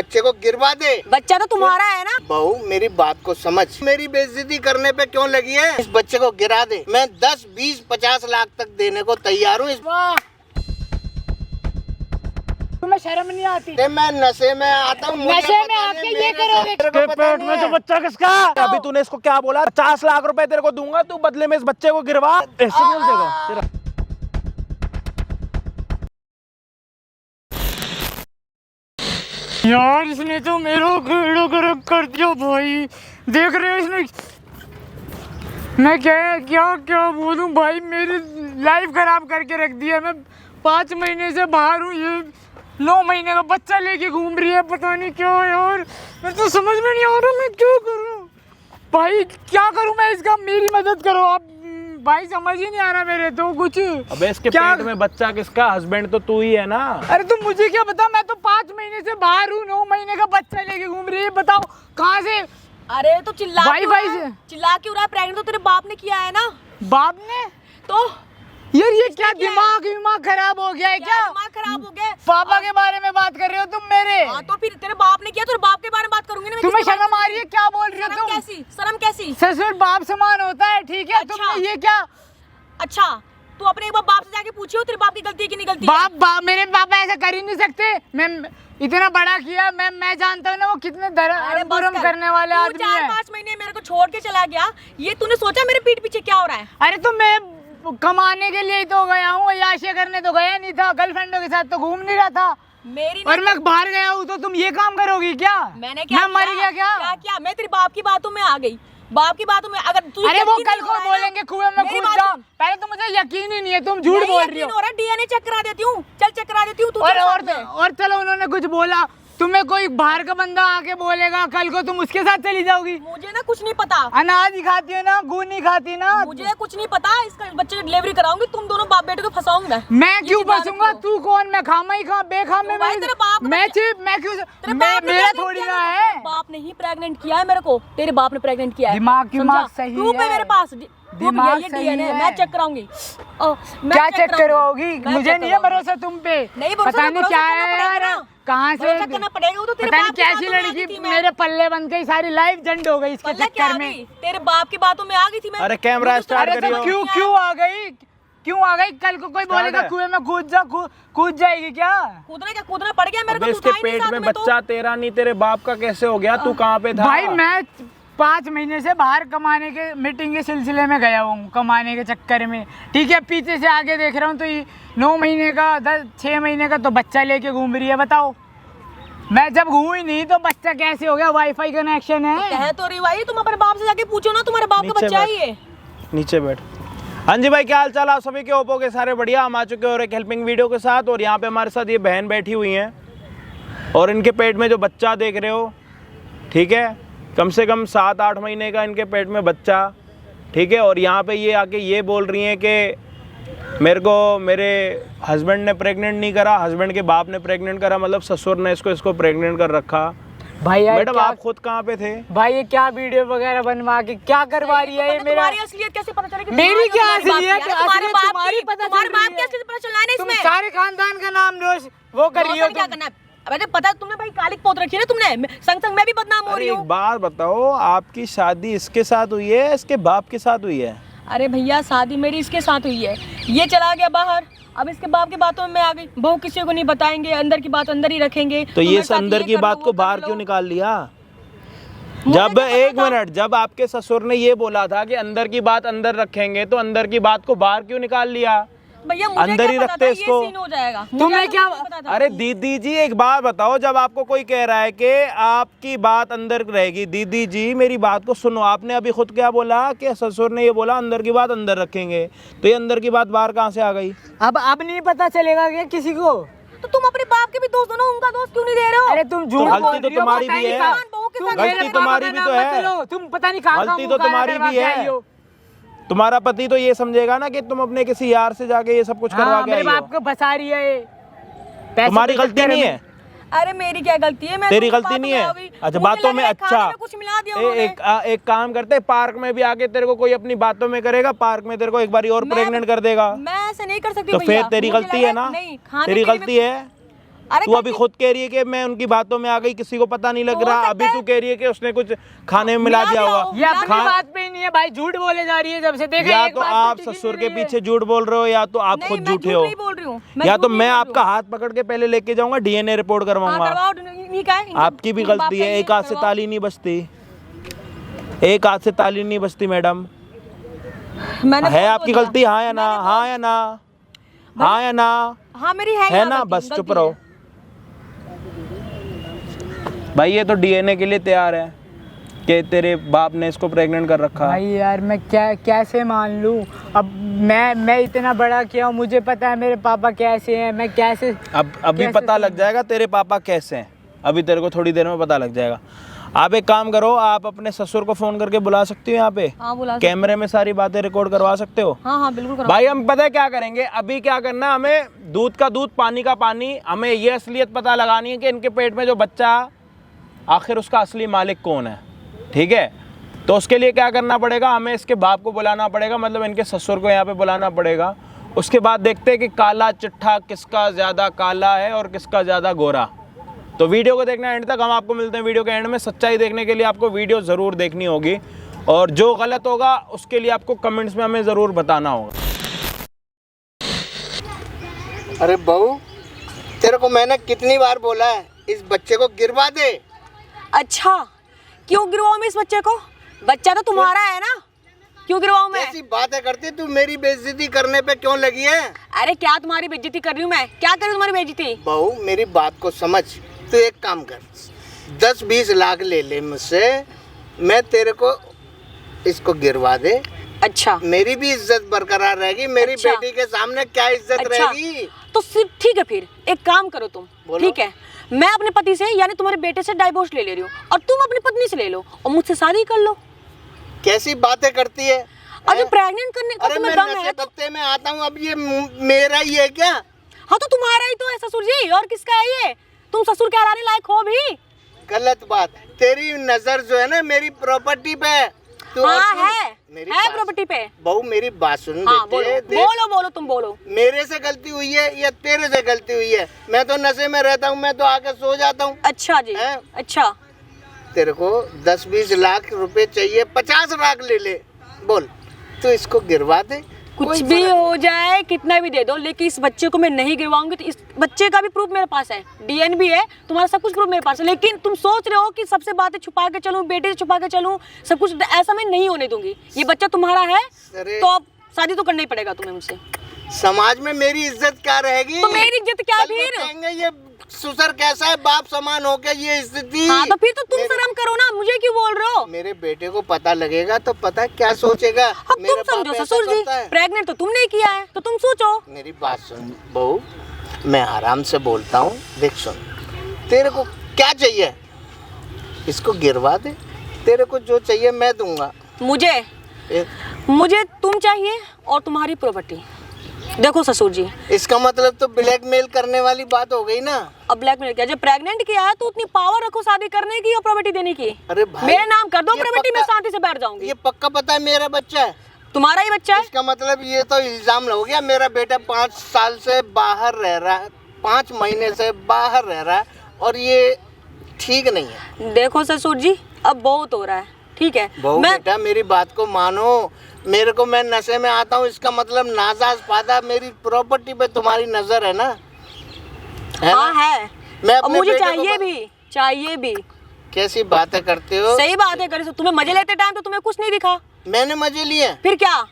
बच्चे को गिरवा दे। बच्चा तो तुम्हारा है ना। बहू मेरी बात को समझ, मेरी बेइज्जती करने पे क्यों लगी है? इस बच्चे को गिरा दे, मैं 10, 20, 50 लाख तक देने को तैयार हूँ। तुम्हें शर्म नहीं आती? मैं नशे में आता हूँ, नशे में आके ये करोगे? के पेट में तो बच्चा किसका? अभी तूने इसको क्या बोला? 50 लाख रुपए तेरे को दूंगा, तू बदले में इस बच्चे को गिरवा। ऐसे बोल देगा तेरा। यार इसने तो मेरा घेड़ो गर्म कर दिया भाई। देख रहे हो इसने, मैं क्या क्या क्या बोलूं भाई, मेरी लाइफ खराब करके रख दिया। मैं 5 महीने से बाहर हूँ, ये 9 महीने का बच्चा लेके घूम रही है, पता नहीं क्या यार। मैं तो समझ में नहीं आ रहा मैं क्या करूं भाई, क्या करूं मैं इसका? मेरी मदद करो आप भाई, समझ ही नहीं आ रहा मेरे तो कुछ। अबे इसके क्या? पेट में बच्चा किसका? हस्बैंड तो तू ही है ना। अरे तुम मुझे क्या बता, मैं तो 5 महीने से बाहर हूँ, 9 महीने का बच्चा लेके घूम रही है, बताओ कहाँ से? अरे तो चिल्ला भाई क्यों भाई रहा है? से चिल्ला क्यों रहा है? प्रेग्नेंट तो तेरे बाप ने किया है ना। बाप ने? तो यार ये क्या दिमाग खराब हो गया है क्या? दिमाग खराब हो गया? पापा के बारे में बात कर रहे हो तुम मेरे? हाँ तो फिर तेरे बाप ने किया, तेरे बाप के बारे में बात करूंगी ना मैं। तुम्हें किसके शर्म बारे आ रही है? क्या बोल रही हो में? तुम? शर्म कैसी? ससुर बाप समान होता है, ठीक है? अच्छा। तुमने ये क्या? अच्छा तू अपने एक बार बाप से जाके पूछियो तेरे बाप की गलती है कि नहीं गलती है? बाप मेरे पापा ऐसा कर ही नहीं सकते। मैं इतना बड़ा किया, मैं जानता हूँ ना वो कितने धर्म करने वाले आदमी है। 4-5 महीने मेरे को छोड़ के चला गया, ये तूने सोचा मेरे पीठ पीछे क्या हो रहा है? अरे तो मैं कमाने के लिए ही तो गया हूँ, याशे करने तो गया नहीं था, गर्लफ्रेंडों के साथ तो घूम नहीं रहा था। मेरी और मैं बाहर गया हूँ तो तुम ये काम करोगी क्या? मैंने क्या मैं मर गया क्या? क्या मैं तेरे बाप की बातों में आ गई, बाप की बातों में। अगर तू अरे वो कल को बोलेंगे कुएं में मेरी कूद जा, पहले तो मुझे यकीन ही नहीं है, तुम झूठ बोल रही हो। डीएनए चेक करा देती हूँ, चल चेक करा देती हूँ। तू और चलो उन्होंने कुछ बोला, तुम्हें कोई बाहर का बंदा आके बोलेगा, कल को तुम उसके साथ चली जाओगी। मुझे ना कुछ नहीं पता। अनाज ही खाती हो ना, गुड़ नहीं खाती ना? मुझे कुछ नहीं पता। इसका बच्चे की डिलीवरी कराऊंगी, तुम दोनों बाप बेटे को फंसाऊंगी मैं क्यों फंसूंगा? तू कौन? मैं खामा ही खा बेखाम में भाई तेरे बाप मैं क्यों? मेरा थोड़ी ना है। बाप ने ही प्रेग्नेंट किया है मेरे को, तेरे बाप ने प्रेग्नेंट किया है। दिमाग सही प्रूफ है मेरे पास, दिमाग सही है। मैं चेक कराऊंगी। क्या चेक करवाओगी? मुझे नहीं है भरोसा तुम पे। नहीं पता नहीं क्या है यार, कहाँ से करना पड़ेगा। तो तेरे पता नहीं बाप की कैसी बातों में आ लड़की गई थी मैं। मेरे पल्ले बन गई, सारी लाइफ झंड हो गई इसके चक्कर में। तेरे बाप की बातों में आ गई थी मैं। अरे कैमरा स्टार्ट अरे करियो। तो क्यों आ गई? क्यों आ गई? कल को कोई बोलेगा कुएं में कूद जा, कूद जाएगी क्या? कूदना पड़ गया मेरे को। इसके पेट में बच्चा तेरा नहीं तेरे बाप का कैसे हो गया? तू कहाँ पे था? भाई मैं 5 महीने से बाहर कमाने के मीटिंग के सिलसिले में गया हूँ, कमाने के चक्कर में, ठीक है? पीछे से आगे देख रहा हूँ तो 9 महीने का 6 महीने का तो बच्चा लेके घूम रही है। बताओ मैं जब घूम ही नहीं तो बच्चा कैसे हो गया? वाईफाई कनेक्शन है। कह तो रही भाई, तुम अपने बाप से जाके पूछो ना, तुम्हारे बाप का बच्चा ही है। नीचे बैठ। हाँ जी भाई, क्या हाल चाल आप सभी के? ओप्पो के सारे बढ़िया। हम आ चुके हैं और एक हेल्पिंग वीडियो के साथ, और यहाँ पे हमारे साथ ये बहन बैठी हुई हैं और इनके पेट में जो बच्चा देख रहे हो, ठीक है, कम से कम 7-8 महीने का इनके पेट में बच्चा, ठीक है। और यहाँ पे ये आके ये बोल रही हैं कि मेरे हस्बैंड ने प्रेग्नेंट नहीं करा, हस्बैंड के बाप ने प्रेग्नेंट करा, मतलब ससुर ने इसको प्रेग्नेंट कर रखा। भाई मैडम आप खुद कहाँ पे थे? भाई ये क्या वीडियो वगैरह बनवा के क्या करवा रही है ये? मेरा तुम्हारी असलियत कैसे पता चलेगी? मेरी क्या असलियत? तुम्हारे बाप तुम्हारी पता चल तुम्हारे बाप रही की है। असलियत पता चलना है ना तुम इसमें। सारे खानदान का नाम रोश वो कर रही हो क्या तुम। करना है? अरे पता तुमने भाई कालिक पोत रखी है ना तुमने, संग संग मैं भी बदनाम हो अरे रही एक हूँ। बात बताओ, आपकी शादी इसके साथ हुई है, इसके बाप के साथ हुई है? अरे भैया शादी मेरी इसके साथ हुई है, ये चला गया बाहर, अब इसके बाप की बातों में मैं आ गई। बहू किसी को नहीं बताएंगे, अंदर की बात अंदर ही रखेंगे। तो ये अंदर की बात को बाहर क्यों निकाल लिया? जब एक मिनट, जब आपके ससुर ने ये बोला था कि अंदर की बात अंदर रखेंगे, तो अंदर की बात को बाहर क्यों निकाल लिया? भैया मुझे अंदर ही क्या पता रखते था इसको। ये सीन हो जाएगा। तुम्हें क्या अरे दीदी जी एक बात बताओ, जब आपको कोई कह रहा है कि आपकी बात अंदर रहेगी, दीदी जी मेरी बात को सुनो। आपने अभी खुद क्या बोला कि ससुर ने ये बोला अंदर की बात अंदर रखेंगे, तो ये अंदर की बात बाहर कहाँ से आ गई? अब नहीं पता चलेगा क्या किसी को? तो तुम अपने बाप के भी दोस्त हो ना, उनका दोस्त क्यों नहीं दे रहे हो? अरे तुम झूठ बोल गलती तो रही हो, तुम्हारी पता भी नहीं है। कहाँ- गलती तुम्हारी भी तो है। तुम पता नहीं कहाँ गलती तो तुम्हारी भी है। तुम्हारा पति तो ये समझेगा ना कि तुम अपने किसी यार से जाके ये सब कुछ करवा के आई मेरे बाप हो। को फंसा रही है ये। तुम्हारी गलती नहीं है? अरे मेरी क्या गलती है? मैं तेरी तो गलती नहीं है? बातों में आ गई। अच्छा मुझे बातों लग में, रहा है खाने अच्छा में कुछ मिला दिया उन्होंने। एक काम करते, पार्क में भी आके तेरे को कोई अपनी बातों में करेगा, पार्क में तेरे को एक बार और प्रेग्नेंट कर देगा। मैं ऐसे नहीं कर सकती तो भैया। फिर तेरी मुझे गलती लग है रहा ना? नहीं, खाने तेरी पीने में- गलती है। अरे तू अभी खुद कह रही है कि मैं उनकी बातों में आ गई, किसी को पता नहीं लग हो रहा। सकता अभी है। तू कह रही है कि उसने कुछ खाने में मिला दिया होगा। ये अपनी खा- बात पे ही नहीं है भाई, झूठ बोले जा रही है जब से देखा। या एक तो बात आप टिकी ससुर नहीं के रही है। पीछे झूठ बोल रहे हो, या तो आप नहीं, खुद मैं झूठे झूठ हो, नहीं बोल रही हूँ, मैं या झूठ तो नहीं मैं बोल रही आपका हूँ। हाथ पकड़ के पहले लेके जाऊंगा, डीएनए रिपोर्ट हाँ, करवाऊंगा। करवाओ, ये क्या है? इनके- आपकी भी इनके बाप गलती का है, ये एक हाथ से करवाओ। ताली नहीं बजती, एक हाथ से ताली नहीं बजती मैडम। मैंने है बोल आपकी दिया। गलती? हाँ या ना, मैंने हाँ या ना, हाँ या ना, हाँ मेरी है है यहाँ ना? गलती, बस गलती चुप रहो है। भाई। ये तो डीएनए के लिए तैयार है कि तेरे बाप ने इसको प्रेग्नेंट कर रखा। भाई यार मैं कैसे मान लूँ? अब मैं इतना बड़ा किया हूँ, मुझे पता है मेरे पापा कैसे हैं, मैं कैसे अब अभी कैसे पता लग जाएगा तेरे पापा कैसे हैं, अभी तेरे को थोड़ी देर में पता लग जाएगा। आप एक काम करो, आप अपने ससुर को फोन करके बुला सकती हो यहाँ पे, हाँ बुला सकते- कैमरे में सारी बातें रिकॉर्ड करवा सकते हो। हाँ हाँ बिल्कुल करवाओ। भाई हम पता है क्या करेंगे, अभी क्या करना है, हमें दूध का दूध पानी का पानी, हमें ये असलियत पता लगानी है कि इनके पेट में जो बच्चा, आखिर उसका असली मालिक कौन है। ठीक है, तो उसके लिए क्या करना पड़ेगा, हमें इसके बाप को बुलाना पड़ेगा, मतलब इनके ससुर को यहाँ पे बुलाना पड़ेगा। उसके बाद देखते हैं कि काला चिट्ठा किसका ज़्यादा काला है और किसका ज़्यादा गोरा। तो वीडियो को देखना एंड तक, हम आपको मिलते हैं वीडियो के एंड में। सच्चाई देखने के लिए आपको वीडियो ज़रूर देखनी होगी, और जो गलत होगा उसके लिए आपको कमेंट्स में हमें ज़रूर बताना होगा। अरे बहू, तेरे को मैंने कितनी बार बोला है इस बच्चे को गिरवा दे। अच्छा, क्यों गिरवाऊं मैं इस बच्चे को? बच्चा तो तुम्हारा है ना, क्यों गिरवाऊं मैं? ऐसी बातें करती तू, मेरी बेइज्जती करने पे क्यों लगी है? अरे क्या तुम्हारी बेइज्जती कर रही हूँ मैं? क्या कर रही हूँ तुम्हारी बेइज्जती? बहू मेरी बात को समझ, तू एक काम कर, 10-20 लाख ले ले मुझसे, मैं तेरे को इसको गिरवा दे। अच्छा मेरी भी इज्जत बरकरार रहेगी, मेरी अच्छा। बेटी के सामने क्या इज्जत अच्छा, रहेगी। तो फिर ठीक है, फिर एक काम करो तुम, बोलो। ठीक है, मैं अपने पति से यानी तुम्हारे बेटे से डाइवोर्स ले रही हूँ, और तुम अपनी पत्नी से ले लो और मुझसे शादी कर लो। कैसी बातें करती है? और जो प्रेग्नेंट करने का अरे तुम्हें मैं दम नशे है तो, पत्ते में आता हूँ, अब ये मेरा ही है क्या? हाँ तो तुम्हारा ही तो है ससुर जी, और किसका है ये? तुम ससुर कहलाने लायक हो भी? गलत बात, तेरी नजर जो है ना मेरी प्रॉपर्टी पे है। तू और हाँ सुन, मेरी है बात- प्रॉपर्टी पे। बहू मेरी बात सुन हाँ बेटे, बोलो देख, बोलो बोलो, तुम बोलो। मेरे से गलती हुई है या तेरे से गलती हुई है? मैं तो नशे में रहता हूँ, मैं तो आके सो जाता हूँ। अच्छा जी, हैं? अच्छा तेरे को 10-20 लाख रुपए चाहिए, 50 लाख ले ले, बोल तो इसको गिरवा दे। कुछ कोई भी फर्क हो जाए, कितना भी दे दो, लेकिन इस बच्चे को मैं नहीं गिरवाऊंगी। तो इस बच्चे का भी प्रूफ मेरे पास है, डीएनए भी है, तुम्हारा सब कुछ प्रूफ मेरे पास है। लेकिन तुम सोच रहे हो कि सबसे बातें छुपा के चलूं, बेटे से छुपा के चलूं, सब कुछ, ऐसा मैं नहीं होने दूंगी। ये बच्चा तुम्हारा है अरे तो अब शादी तो करना ही पड़ेगा तुम्हें मुझसे। समाज में मेरी इज्जत क्या रहेगी? तो मेरी इज्जत क्या कल को फिर? कहेंगे ये ससुर कैसा है, बाप समान हो के ये स्थिति। हाँ तो फिर तो तुम मेरे- शर्म करो ना, मुझे क्यों बोल रहे हो? मेरे बेटे को पता लगेगा तो पता क्या सोचेगा। अब मेरा तुम बाप समझो ऐसा ससुर जी, करता है। प्रेग्नेंट तो तुमने ही किया है, तो तुम सोचो। मेरी बात सुन बहू, मैं आराम से बोलता हूँ, देख सुन, तेरे को क्या चाहिए इसको गिरवा दे, तेरे को जो चाहिए मैं दूंगा। मुझे तुम चाहिए और तुम्हारी प्रॉपर्टी। देखो ससुर जी, इसका मतलब तो ब्लैकमेल करने वाली बात हो गई ना। अब ब्लैकमेल किया, जब प्रेग्नेंट किया है तो उतनी पावर रखो शादी करने की और प्रॉपर्टी देने की। अरे भाई, मेरे नाम कर दो ये प्रॉपर्टी, मैं पक्का- शांति से बैठ जाऊंगी। ये पक्का पता है मेरा बच्चा है, तुम्हारा ही बच्चा है। इसका मतलब ये तो इल्जाम हो गया। मेरा बेटा 5 साल से बाहर रह रहा है, 5 महीने से बाहर रह रहा है, और ये ठीक नहीं है। देखो ससुर जी, अब बहुत हो रहा है, ठीक है। बहू मैं बेटा मेरी बात को मानो, मेरे को, मैं नशे में आता हूँ, इसका मतलब नाजाज फादा मेरी प्रॉपर्टी पे तुम्हारी नजर है ना, है हाँ ना? है, मैं और अपने मुझे बेटे को चाहिए भी, चाहिए भी। कैसी बातें करते हो? सही बात है, करे तुम्हें मजे लेते टाइम तो तुम्हें कुछ नहीं दिखा, मैंने मजे लिए? फिर क्या?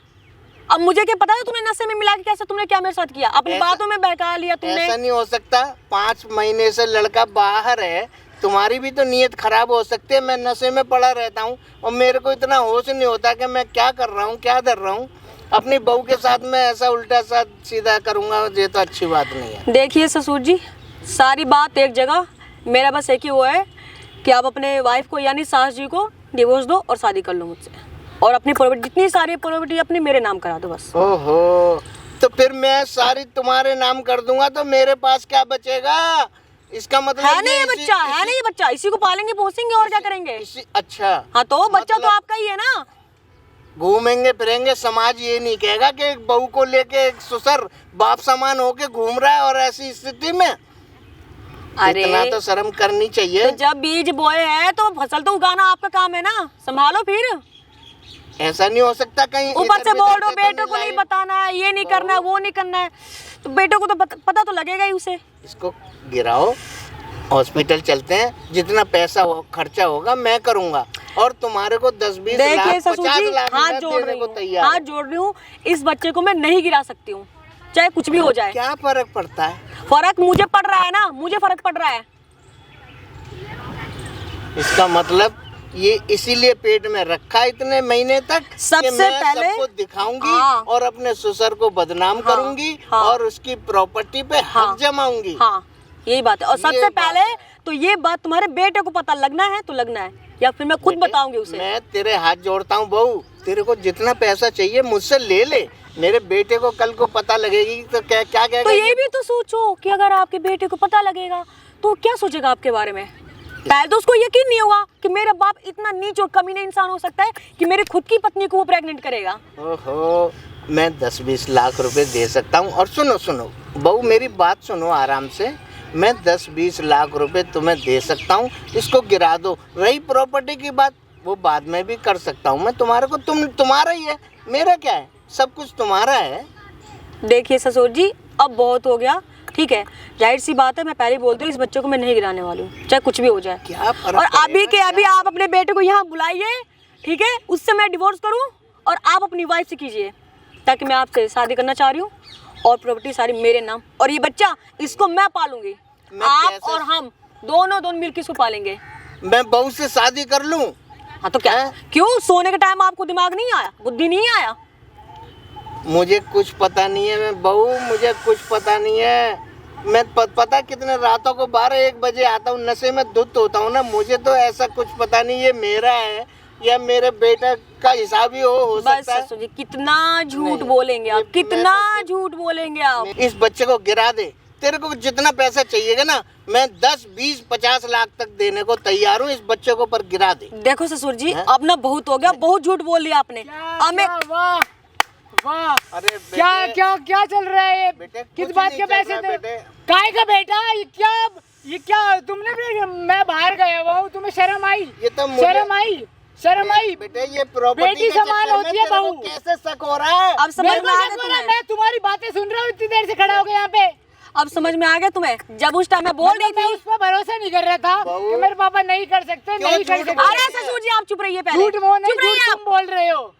अब मुझे क्या पता है तुमने नशे में मिला के कैसे तुमने क्या मेरे साथ किया, अपनी ऐसा- बातों में बहका लिया तुमने। ऐसा नहीं हो सकता, 5 महीने से लड़का बाहर है, तुम्हारी भी तो नीयत खराब हो सकती है। मैं नशे में पड़ा रहता हूँ और मेरे को इतना होश नहीं होता कि मैं क्या कर रहा हूँ, क्या कर रहा हूँ। अपनी बहू के साथ मैं ऐसा उल्टा सा सीधा करूँगा, ये तो अच्छी बात नहीं है। देखिए ससुर जी, सारी बात एक जगह, मेरा बस एक ही वो है कि आप अपने वाइफ को यानी सास जी को डिवोर्स दो और शादी कर लो मुझसे, और अपनी प्रॉपर्टी, जितनी सारी प्रॉपर्टी अपनी मेरे नाम करा दो बस। ओहो, तो फिर मैं सारी तुम्हारे नाम कर दूंगा तो मेरे पास क्या बचेगा? इसका मतलब है नहीं ये इसी- बच्चा, है नहीं ये बच्चा, इसी को पालेंगे पोसेंगे और क्या करेंगे। अच्छा, हाँ तो बच्चा तो मतलब- आपका ही है ना। घूमेंगे फिरेंगे, समाज ये नहीं कहेगा कि एक बहू को लेके एक ससुर बाप समान होके घूम रहा है, और ऐसी स्थिति में अरे इतना तो शर्म करनी चाहिए। तो जब बीज बोए है तो फसल तो उगाना आपका काम है ना, संभालो फिर। ऐसा नहीं हो सकता कहीं ऊपर से इधर बोल उधर दो से तो बेटे को नहीं बताना है, ये नहीं करना है, वो नहीं करना है, तो बेटे को तो पता तो लगेगा ही उसे। इसको गिराओ, हॉस्पिटल चलते हैं, जितना पैसा खर्चा होगा मैं करूंगा, और तुम्हारे को 10-20 लाख देखिए ससुर 50 जी, लाख हाथ रुपए जोड़ देने रही को हूँ, तैयार हाथ है। जोड़ रही हूँ, इस बच्चे को मैं नहीं गिरा सकती हूँ, चाहे कुछ भी हो जाए। क्या फर्क पड़ता है? फर्क मुझे पड़ रहा है ना, मुझे फर्क पड़ रहा है। इसका मतलब ये इसीलिए पेट में रखा इतने महीने तक सबसे कि मैं पहले- सबको दिखाऊंगी हाँ। और अपने ससुर को बदनाम हाँ, करूंगी हाँ। और उसकी प्रॉपर्टी पे हाँ, हक जमाऊंगी। हाँ, यही बात है। और ये सबसे बात पहले है। तो ये बात तुम्हारे बेटे को पता लगना है तो लगना है, या फिर मैं खुद बेटे, बताऊंगी उसे। मैं तेरे हाथ जोड़ता हूँ बहू, तेरे को जितना पैसा चाहिए मुझसे ले ले। मेरे बेटे को कल को पता लगेगी तो क्या क्या तो कहेगा? ये भी तो सोचो कि अगर आपके बेटे को पता लगेगा तो क्या सोचेगा आपके बारे में। पहले तो उसको यकीन नहीं होगा कि मेरा बाप इतना नीच और कमीना इंसान हो सकता है कि मेरी खुद की पत्नी को वो प्रेग्नेंट करेगा। ओहो, मैं 10-20 लाख रुपए दे सकता हूँ। और सुनो सुनो बहू, मेरी बात सुनो आराम से। मैं 10-20 लाख रुपए तुम्हें दे सकता हूँ, इसको गिरा दो। रही प्रॉपर्टी की बात, वो बाद में भी कर सकता हूँ मैं तुम्हारे को। तुम्हारा ही है, मेरा क्या है, सब कुछ तुम्हारा है। देखिए ससुर जी, अब बहुत हो गया, ठीक है। जाहिर सी बात है, मैं पहले ही बोलती हूँ इस बच्चे को मैं नहीं गिराने वाली हूँ, चाहे कुछ भी हो जाए। क्या फर्क और अभी पड़ेगा? के अभी आप अपने बेटे को यहाँ बुलाइए, ठीक है, उससे मैं डिवोर्स करूँ और आप अपनी वाइफ से कीजिए, ताकि मैं आपसे शादी करना चाह रही हूँ और प्रॉपर्टी सारी मेरे नाम। और ये बच्चा, इसको मैं पालूंगी, मैं आप कैसे- और हम दोनों मिलकर इसको पालेंगे। मैं बहू से शादी कर लूं? हाँ तो क्या, क्यों सोने के टाइम आपको दिमाग नहीं आया, बुद्धि नहीं आया? मुझे कुछ पता नहीं है, मैं बहू, मुझे कुछ पता नहीं है। मैं पता कितने रातों को 12-1 बजे आता हूँ, नशे में धुत होता हूँ ना। मुझे तो ऐसा कुछ पता नहीं ये मेरा है या मेरे बेटा का हिसाब ही हो बस सकता है। ससुर जी, कितना झूठ नहीं, बोलेंगे आप, ये- कितना मैं झूठ बोलेंगे आप। इस बच्चे को गिरा दे। तेरे को जितना पैसा चाहिएगा ना, मैं 10-20-50 लाख तक देने को तैयार हूँ। इस बच्चे को पर गिरा दे। देखो ससुर जी, हैं? अब ना बहुत हो गया, बहुत झूठ बोल लिया आपने। अब मैं वाह वाह, अरे बेटे, क्या क्या क्या चल रहा है ये? बेटे, किस कुछ बात नहीं के चल पैसे रहा थे? बेटे। काय का बेटा, ये क्या तुमने भी? मैं बाहर गया हुआ हूँ, तुम्हें शर्म आई? ये तो मुझे- शर्म आई? बेटे, ये प्रॉपर्टी बेटी के समान चक्कर में होती है तेरे को बहू। कैसे शक हो रहा है? अब समझ मेरे में को आ शक गया हो रहा है, तुम्हें, मैं तुम्हारी बातें सुन रहा हूँ इतनी देर से खड़ा हो गया यहाँ पे। अब समझ में आ गया तुम्हें। जब उस टाइम मैं बोल रही मैं थी, उस पर भरोसा नहीं कर रहा था बहू। कि मेरे पापा नहीं कर सकते, क्यों नहीं कर झूठ सकते। बोल अरे ससुर जी आप चुप रहिए पहले, झूठ वो नहीं, चुप रहिए झूठ आप। तुम बोल रहे हो।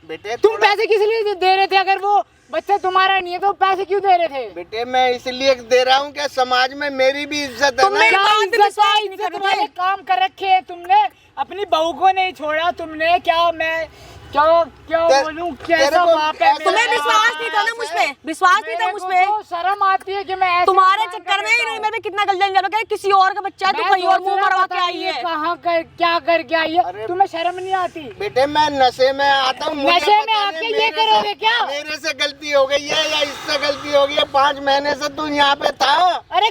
बेटे तुम थोड़ा- पैसे किस लिए दे रहे थे? अगर वो बच्चा तुम्हारा नहीं है तो पैसे क्यों दे रहे थे? बेटे, मैं इसलिए दे रहा हूँ कि समाज में मेरी भी इज्जत है तुम ना। मेरी क्या बात पे इज्जत विश्वास है? नहीं इज्जत करते। वाले काम कर रखे हैं तुमने, अपनी बहू को नहीं छोड़ा तुमने। क्या मैं क्या क्या ते- बोलूं, तेरे कैसा को बाप है ऐसा- मेरा? तुम्हें विश्वास नहीं था ना मुझ पे, विश्वास नहीं था मेरे मुझ को पे। तो शर्म आती है कि मैं ऐसे तुम्हारे इंसान चक्कर का में बेटा इन्होंने हूँ। मेरे पे कितना गलत लगा कि किसी और का बच्चा है तो मैं कहीं और सोच मुंह रहा मरवा पता के आई नहीं है। ये कहाँ कर क्या करके आई है। अरे- तुम्हें शर्म नहीं आती? बेटे, मैं नशे में आता हूँ, मुझे नशे में पता आके नहीं ये मेरे से- करोगे क्या? मेरे से गलती हो गई है या इससे गलती हो गई है? 5 महीने से तू यहाँ पे था। अरे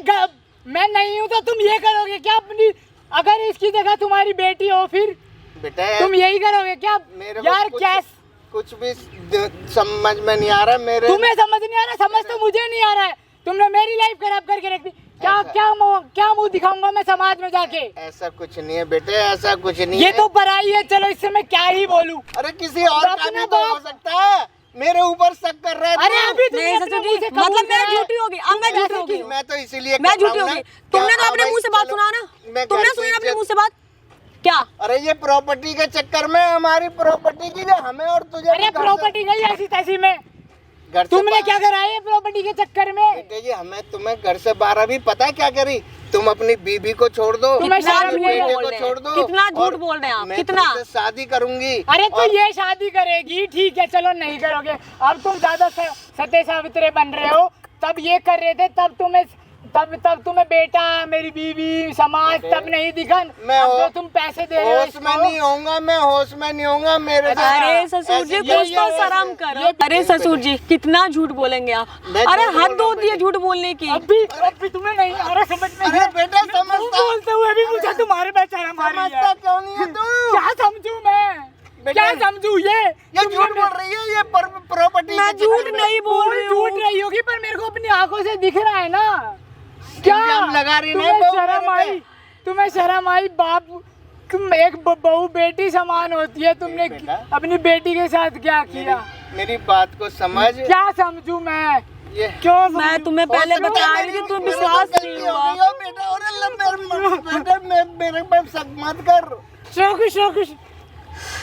मैं नहीं हूँ तो तुम ये करोगे क्या अपनी? अगर इसकी जगह तुम्हारी बेटी हो फिर बेटा, तुम यही करोगे क्या? मेरे को यार कुछ भी समझ में नहीं आ रहा मेरे। तुम्हें समझ नहीं आ रहा? समझ तो मुझे नहीं आ रहा है। तुमने मेरी लाइफ खराब करके रख दी। क्या मुंह दिखाऊंगा मैं समाज में जाके? ऐसा कुछ नहीं है बेटे, ऐसा कुछ नहीं ये है। तो पराई है, चलो इससे मैं क्या ही बोलूं। अरे किसी और का अपना भी तो हो बाप- सकता है। मेरे ऊपर शक कर रहा है अरे तू। अभी तुमने नहीं अपने ससुर मुंह जी, से कबूल मतलब मैं करा है। झूठी होगी, अब मैं झूठी होगी। मैं तो इसीलिए मैं कर रहा झूठी हूँ होगी। ना। तुमने क्या- तो अपने भाई, मुंह से बात चलो, सुना ना, मैं तुमने घर सुनी से ना अपने जब- मुंह से बात क्या? अरे ये प्रॉपर्टी के चक्कर में हमारी प्रॉपर्टी की जो हमें और तुझे अरे प्रॉपर्टी गई ऐसी तैसी में। घर से तुमने बाहर- क्या करा है प्रॉपर्टी के चक्कर में? बेटे जी, हमें तुम्हें घर से 12 भी पता है क्या करी? तुम अपनी बीबी को छोड़ दो, तुम्हें कितना शर्म झूठ नहीं बेटे बोल को रहे छोड़ हैं, दो। कितना झूठ और बोल रहे हैं आप, मैं कितना? तुमसे शादी करूंगी। अरे तो और- ये शादी करेगी, ठीक है, चलो नहीं करोगे। अब तुम ज्यादा सत्य सावित्री बन रहे हो। तब ये कर रहे थे, तब तुम्हें बेटा, मेरी बीवी, समाज तब नहीं दिखा। मैं अब हो- जो तुम पैसे दे रहे हो होश में नहीं होऊंगा, मैं होश में नहीं होऊंगा। मेरे से- अरे ससुर जी, ऐसे- कुछ तो शर्म करो। अरे ससुर जी, कितना झूठ बोलेंगे आप? मैं अरे झूठ बोल हद रहा हूँ होती है बेटे। झूठ बोलने की। अभी तुम्हें नहीं आ रहा समझ में? अरे बेटा, तुम समझता बोलते हुए भी मुझे तुम्हारे पे शर्म आ रही समझता है। क्यों नहीं है तू? क्या समझू मैं? बेटा, क्या समझू? ये झूठ बोल रही है, ये प्रॉपर्टी मैं झूठ नहीं बोल रही झूठ हूँ। नहीं होगी, पर मेरे को अपनी आंखों से दिख रहा है ना। इल्जाम लगा रही नहीं तुम्हें बहू शर्म मेरे पे। आई? तुम्हें शर्म आई? बाप, तुम एक बहू बेटी समान होती है, तुमने बेटा। अपनी बेटी के साथ क्या किया? मेरी बात को समझ। क्या समझू मैं? ये क्यों मैं समझू? तुम्हें पहले हो सकता बता है रही थी, मेरी- तुम मेरे को विश्वास गलती नहीं हो हुआ। गई हो बेटा, और बेटा मेरे पे शक मत कर शोकुश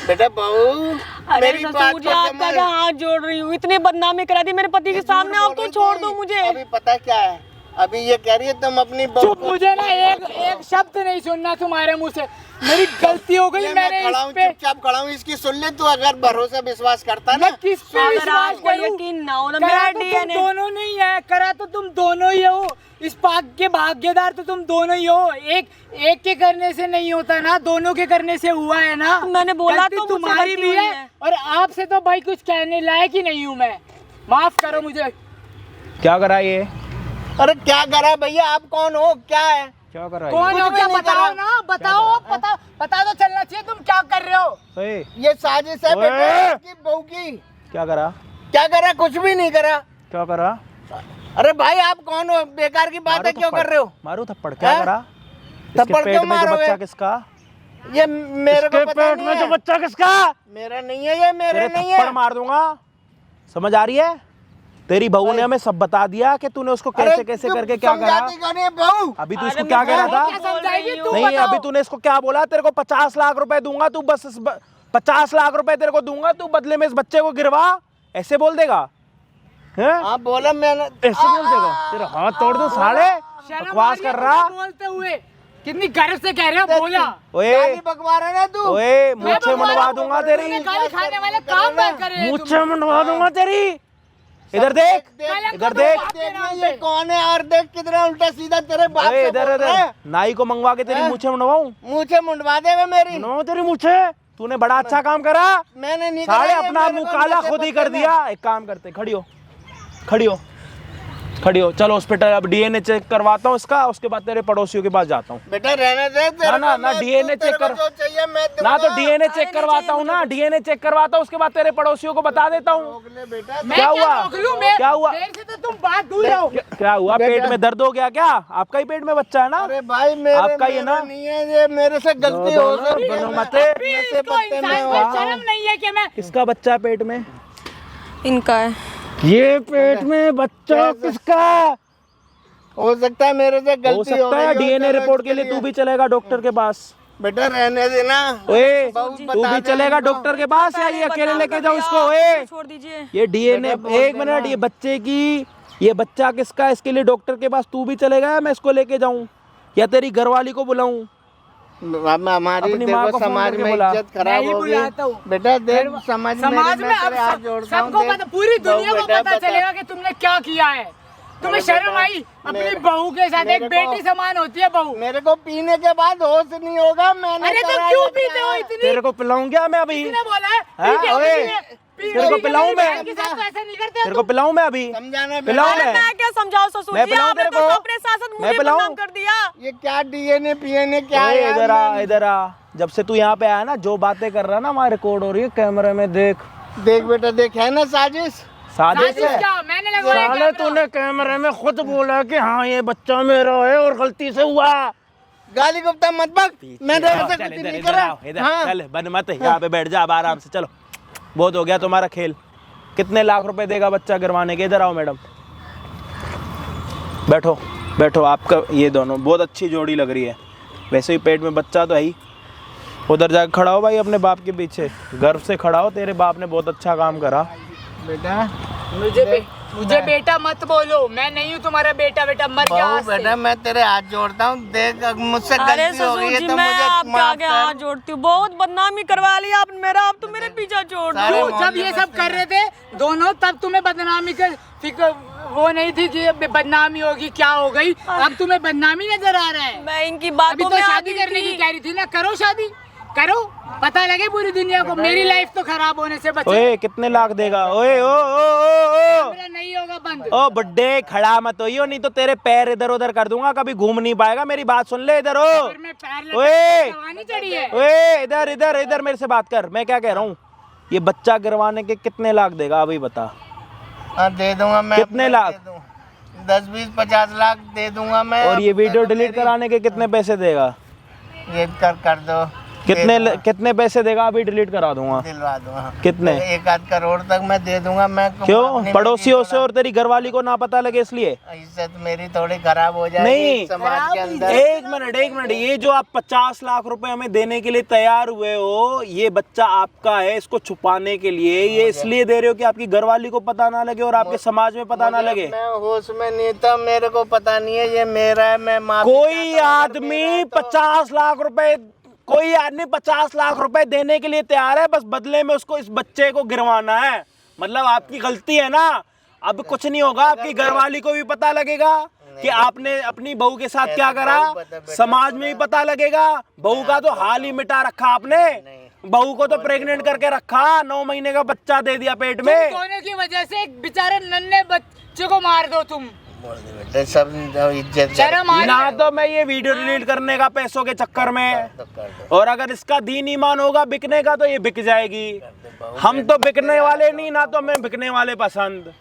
बेटा बहू। अरे मेरी ससुर बात मुझे को आपका समझ। क्या हाथ जोड़ रही हूँ, इतनी बदनामी करा दी मेरे पति के सामने, अब तो छोड़ दो मुझे। अभी पता क्या है, अभी ये कह रही है तुम अपनी बहू चुप, मुझे ना एक शब्द नहीं सुनना तुम्हारे मुंह से। मेरी गलती हो गई, मैं मैंने खड़ा इस हूँ, पे चुपचाप खड़ा हूँ, इसकी सुन ले तू। अगर भरोसा विश्वास करता ना, मैं किस पे अगर विश्वास आपको करूं? यकीन ना हो ना, करा मेरा तो तुम डीएनए दोनों नहीं है, करा तो तुम दोनों ही हो। इस पाक के भाग्यदार तो तुम दोनों ही हो। एक के करने से नहीं होता ना, दोनों के करने से हुआ है ना। मैंने बोला गलती तो मुझसे तुम्हारी गलती भी हुई है, है। और आपसे तो भाई कुछ कहने लायक ही नहीं हूँ मैं। माफ करो मुझे। क्या करा ये? अरे क्या करा भैया, आप कौन हो, क्या है? क्या करा कौन कुछ हो भी क्या? नहीं बताओ करा। ना, बताओ, पता तो चलना चाहिए तुम क्या कर रहे हो। ये? ये साजिश है ओए! बेटा इसकी बहू की। क्या करा? क्या करा? कुछ भी नहीं करा। क्या करा? अरे भाई आप कौन हो, बेकार की बातें क्यों कर रहे हो? मारू थप्पड़। क्या हैं? करा? थप्पड़ इसके पेट क्यों में जो मारोगे? बच्चा किसका? ये मेरे को इसके पता पेट नहीं में जो है। बच्चा किसका? मेरा नहीं है, ये मेरे तेरे नहीं थप्पड़ है। मार दूंगा। समझ आ रही है? तेरी बहू ने हमें सब बता दिया कि तूने उसको कैसे कैसे चुप, करके क्या करा। समझाती कौन है बहू? अभी तू अरे इसको मैं क्या कह रहा बोल था? रही क्या समझाएगी हूँ। तू? नहीं, बताओ। अभी तूने इसको क्या बोला? तेरे को 50 लाख रुपए दूंगा, तू बस 50 लाख रुपए तेरे को दूंगा, तू बदले में इस बच्चे को गिरवा। ऐसे बोल देगा? हैं? हाँ बोला मैंने। ऐसे बोल देगा? तेरा हाथ तोड़ दूं साले। शर्म बकवास आ रही है कर रहा। मुझे बोलते हुए। कितनी गर्व से कह रहे हो, बोला। ओए गाली बकवा रहा है ना तू। ओए, मैं मुझे बकवा मनवा रहा हूँ, दूंगा तुमने तेरी। गाली खाने वाले काम मत करे। मुझे मनवा दूंगा तेरी। इधर देख, इधर देख। देखना ये कौन है, और देख कितना उल्टा सीधा तेरे बाप ओए से इधर बोल रहा है। इधर नाई को मंगवा के तेरी हैं? मूछे मनवाऊं? मुझे मुंडवा देवे मेरी। मनवाऊं तेरी मूछे? तूने बड़ा अच्छा काम करा। मैंने नहीं साले करा, ये अपना मेरे मुंह को काला नशे खुद ही पत्ते कर में। दिया। एक काम करते, खड़ी हो, खड़ी हो, खड़ी हो। चलो हॉस्पिटल, अब डीएनए चेक करवाता हूँ इसका, उसके बाद तेरे पड़ोसियों के पास जाता हूँ। बेटा रहने दे तेरे ना, ना, को, ना, मैं- DNA तेरे चेक को कर। जो चाहिए मैं ना तो दूंगा। डीएनए चेक करवाता हूँ ना, डीएनए चेक करवाता हूँ, उसके बाद तेरे पड़ोसियों को बता देता हूँ। रोक ले बेटा। मैं क्या हुआ? रोक लूं? मैं क्या हुआ? देर से तो तुम बात दूर रहो। क्या हुआ? पेट में दर्द हो गया क्या? आपका ही पेट में बच्चा है ना? अरे भाई मेरे आपका ये मेरा ना? नहीं है, ये मेरे से गलती हो सकती है। दोनों मैं मते। नशे इसको पत्ते में इंसान हूँ। को शर्म नहीं है कि मैं किसका बच्चा है पेट में? इनका है। ये पेट में बच्चा किसका? हो सकता है मेरे से हो गलती हो सकता है। गई हो, डीएनए चलो रिपोर्ट के लिए तू भी चलेगा डॉक्टर के पास। बेटा रहने देना। ओए बहुत तू बता भी दे चलेगा इनको। डॉक्टर के पास या ये अकेले लेके जाऊँ इसको? ओए छोड़ दीजिए। ये डीएनए, बेटा, बोल एक देना। मिनट, ये बच्चे की, ये बच्चा किसका है, इसके लिए डॉक्टर के पास तू भी चलेगा या मैं इसको लेके जाऊं या तेरी घरवाली को बुलाऊं? हमारी अपनी माँ देखो को फोन समाज करके में बुला। इज्जत मैं खराब ही होगी। बुलाता हूँ। बेटा देख समाज समाज में अब तेरे हाथ जोड़ता हूँ, सबको देख। पता, पूरी दुनिया को बेटा, पता चलेगा कि तुमने क्या किया है। तुम्हें अरे शर्म बेटा, आई? अपनी मेरे- बहू के साथ, एक मेरे को- बेटी समान होती है बहू। मेरे को पीने के बाद होश नहीं होगा, मैंने अरे तो करा क्यों ये पीते हो क्या है? इतनी? तेरे को पिलाऊं क्या मैं अभी? किसने बोला है? हाँ, पी के ओए, तेरे को पिलाऊं मैं? बहन के साथ तो ऐसा नहीं करते हो तेरे को पिलाऊं मैं अभी? समझाना पिलाऊं बेटा। मैं? मैं क्या समझाऊं ससुर मैं जी, पिलाऊं आपने तेरे तो को? अपने साथ मैं मुझे पिलाऊं? बदनाम कर दिया। ये क्या डीएनए पीएनए क्या ओए है इधर आ, इधर आ। जब से तू यहाँ पे आया ना, जो बातें कर रहा है ना, हमारे रिकॉर्ड हो रही है कैमरे में। देख देख बेटा, देख है ना साजिश। साजिश साजिश है। क्या? मैंने लगवाया साले कैमरा। तूने कैमरे में खुद बोला कि हाँ ये बच्चा मेरा है और गलती से हुआ। गाली गुप्ता मत बक, मैंने ऐसा चल कुछ इधर, नहीं इधर करा। आओ, इधर हाँ। चल, बन मत यहाँ पे बैठ जा अब आराम से। चलो बहुत हो गया तुम्हारा खेल। कितने लाख रुपए देगा बच्चा गिरवाने के? इधर आओ मैडम, बैठो बैठो। आपका ये दोनों बहुत अच्छी जोड़ी लग रही है। वैसे ही पेट में बच्चा तो है ही। उधर जाकर खड़ा हो भाई अपने बाप के पीछे, गर्व से खड़ा हो। तेरे बाप ने बहुत अच्छा काम करा। बेटा मुझे बेटा मत बोलो, मैं नहीं हूँ तुम्हारा बेटा। बेटा मर गया बहू आज से। बेटा मैं तेरे हाथ जोड़ता हूँ, देख मुझसे अरे गलती हो गई ससुर है जी, तो मैं मुझे आपके माफ आगे हाथ कर। जोड़ती हूँ। बहुत बदनामी करवा लिया आपने मेरा, अब तो मेरे पीछे छोड़ दो। सारे तू जब ये सब कर रहे थे दोनों, तब तुम्हें बदनामी कर फिक्र वो नहीं थी कि अब बदनामी होगी, क्या हो गई। अब तुम्हें बदनामी नजर आ रहा है। मैं इनकी अभी बातों तो में शादी आती करने की थी। कह रही थी ना, करो शादी करो, पता लगे पूरी दुनिया को। मेरी लाइफ तो खराब होने से बचे। ओए कितने लाख देगा? ओए ओ ओ ओ मेरा नहीं होगा बंद। ओ बड्डे खड़ा मत होइयो, नहीं तो तेरे पैर इधर उधर कर दूंगा, कभी घूम नहीं पाएगा। मेरी बात सुन ले, इधर हो। फिर मैं पैर ओए जवानी चढ़ी है। ओए इधर इधर इधर मेरे से बात कर। मैं क्या कह रहा हूँ, ये बच्चा गिरवाने के कितने लाख देगा अभी बता? हाँ दे दूंगा मैं। कितने अपने लाख? दे दूं। 10, 20, 50 लाख दे दूंगा मैं। और ये वीडियो डिलीट कराने के कितने पैसे देगा? ये कर दो। कितने पैसे देगा? अभी डिलीट करा दूंगा। दिलवा दूंगा। कितने? 1 आध करोड़ तक मैं दे दूंगा। मैं क्यों? पड़ोसियों से और तेरी घरवाली को ना पता लगे इसलिए? इज्जत मेरी थोड़ी खराब हो जाएगी नहीं, समाज के अंदर। एक मिनट, ये जो आप 50 लाख रुपए हमें देने के लिए तैयार हुए हो, ये बच्चा आपका है, इसको छुपाने के लिए ये इसलिए दे रहे हो कि आपकी घरवाली को पता ना लगे और आपके समाज में पता ना लगे? मैं होश में नहीं था, मेरे को पता नहीं है, ये मेरा है। मैं माफी कोई आदमी 50 लाख रुपए, कोई आदमी 50 लाख रुपए देने के लिए तैयार है, बस बदले में उसको इस बच्चे को गिरवाना है। मतलब आपकी गलती है ना। अब कुछ नहीं होगा, आपकी घरवाली को भी पता लगेगा कि आपने अपनी बहू के साथ क्या करा, समाज में भी पता लगेगा। बहू का तो हाल ही मिटा रखा आपने, बहू को तो प्रेग्नेंट करके रखा, 9 महीने का बच्चा दे दिया पेट में। दोनों की वजह से एक बेचारे नन्हे बच्चे को मार दो तुम। बेटा सब इज्जत शर्म आ रही ना है? तो मैं ये वीडियो डिलीट करने का पैसों के चक्कर में, कर दो। और अगर इसका दीन ईमान होगा बिकने का तो ये बिक जाएगी। हम तो बिकने वाले नहीं, ना तो हमें बिकने वाले पसंद।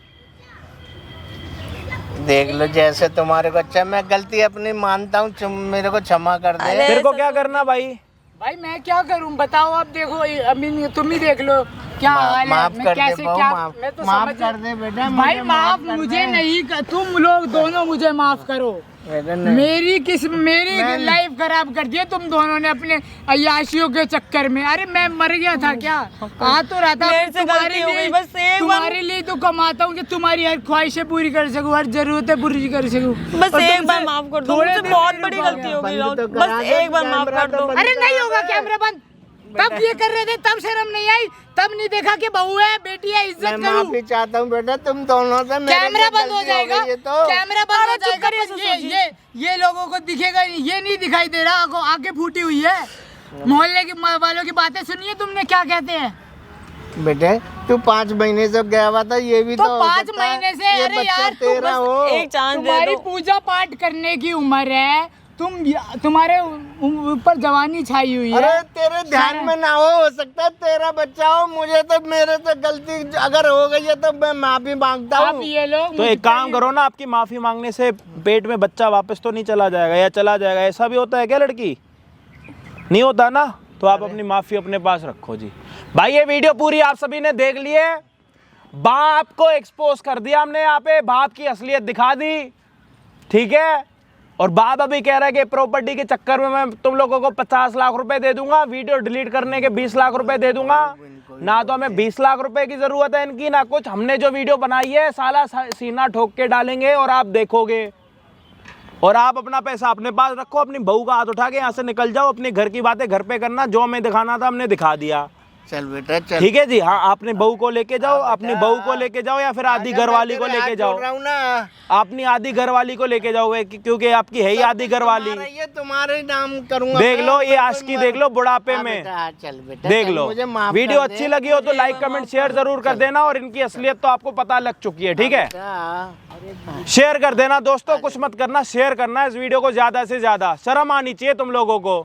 देख लो जैसे तुम्हारे को अच्छा, मैं गलती अपनी मानता हूँ, मेरे को क्षमा कर दे। तेरे को क्या करना भाई? भाई मैं क्या करूं बताओ? अब देखो अभी तुम ही देख लो क्या हाल है। माफ मैं कर कैसे दे बहू, क्या माफ मैं तो माफ समझ कर दे बेटा। भाई माफ मुझे नहीं तुम लोग दोनों मुझे माफ करो। मेरी लाइफ खराब कर दिया तुम दोनों ने अपने अय्याशियों के चक्कर में। अरे मैं मर गया था क्या? आ तो रहा था मेरे से गलती हो गई, बस एक तुम्हारे लिए तो कमाता हूँ कि तुम्हारी हर ख्वाहिशें पूरी कर सकूँ, हर जरूरतें पूरी कर सकूँ। बस एक बार माफ कर दो, मुझसे बहुत बड़ी गलती हो गई राहुल, बस एक बार माफ कर दो। अरे नहीं होगा, कैमरा बंद। तब ये कर रहे थे, तब शर्म नहीं आई, तब नहीं देखा कि बहू है, बेटी है, इज्जत मैं करूं। माफी चाहता हूँ बेटा तुम दोनों से। कैमरा बंद हो जाएगा, तो कैमरा बंद हो जाएगा। पर ये लोगों को दिखेगा, ये नहीं दिखाई दे रहा, आंखें फूटी हुई है। मोहल्ले के वालों की बातें सुनिए तुमने क्या कहते हैं। बेटे तू 5 महीने से गया हुआ था, ये भी तो हो 5 सकता है महीने से, ये अरे बच्चा यार तेरा हो। एक चांस दे तुम्हारी दो। पूजा पाठ करने की उम्र है, तुम्हारे ऊपर जवानी छाई हुई है। अरे तेरे ध्यान में ना हो सकता है तेरा बच्चा हो। मुझे तो मेरे से गलती अगर हो गई है तो मैं माफी मांगता आप हूँ। ये लोग तो एक काम करो ना, आपकी माफी मांगने से पेट में बच्चा वापस तो नहीं चला जाएगा, या चला जाएगा? ऐसा भी होता है क्या लड़की? नहीं होता ना। तो आप अपनी माफी अपने पास रखो जी। भाई ये वीडियो पूरी आप सभी ने देख ली है। बाप को एक्सपोज कर दिया हमने, यहाँ पे बाप की असलियत दिखा दी, ठीक है। और बाप अभी कह रहा है कि प्रॉपर्टी के चक्कर में मैं तुम लोगों को 50 लाख रुपए दे दूंगा, वीडियो डिलीट करने के 20 लाख रुपए दे दूंगा। ना तो हमें 20 लाख रुपए की जरूरत है इनकी, ना कुछ। हमने जो वीडियो बनाई है साला सीना ठोक के डालेंगे और आप देखोगे। और आप अपना पैसा अपने पास रखो, अपनी बहू का हाथ उठा के यहाँ से निकल जाओ। अपने घर की बातें घर पे करना, जो हमें दिखाना था हमने दिखा दिया। चल बेटा चल। ठीक है जी। हाँ, अपनी बहू को लेके जाओ, अपनी बहू को लेके जाओ, या फिर आधी घरवाली को लेके जाओ। अपनी आधी घरवाली को लेके जाओगे, क्योंकि आपकी है ही आधी घरवाली। ये तुम्हारे नाम करूंगा। देख लो ये आशिकी, देख लो बुढ़ापे में। चल बेटा देख चल, लो। मुझे माफ वीडियो कर दे। अच्छी लगी हो तो लाइक कमेंट शेयर जरूर कर देना, और इनकी असलियत तो आपको पता लग चुकी है, ठीक है। शेयर कर देना दोस्तों, कुछ मत करना, शेयर करना इस वीडियो को ज्यादा से ज्यादा। शर्म आनी चाहिए तुम लोगों को।